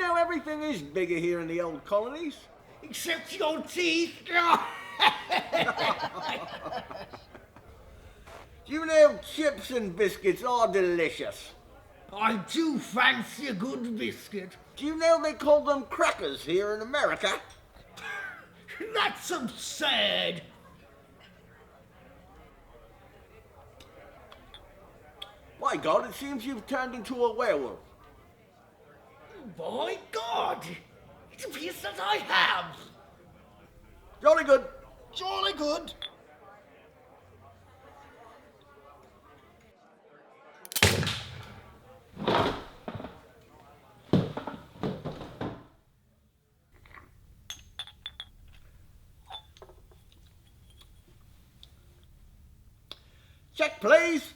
know everything is bigger here in the old colonies? Except your teeth. You know chips and biscuits are delicious. I do fancy a good biscuit. Do you know they call them crackers here in America? That's absurd. By God, it seems you've turned into a werewolf. By God, it appears that I have. Jolly good. Jolly good. Check, please.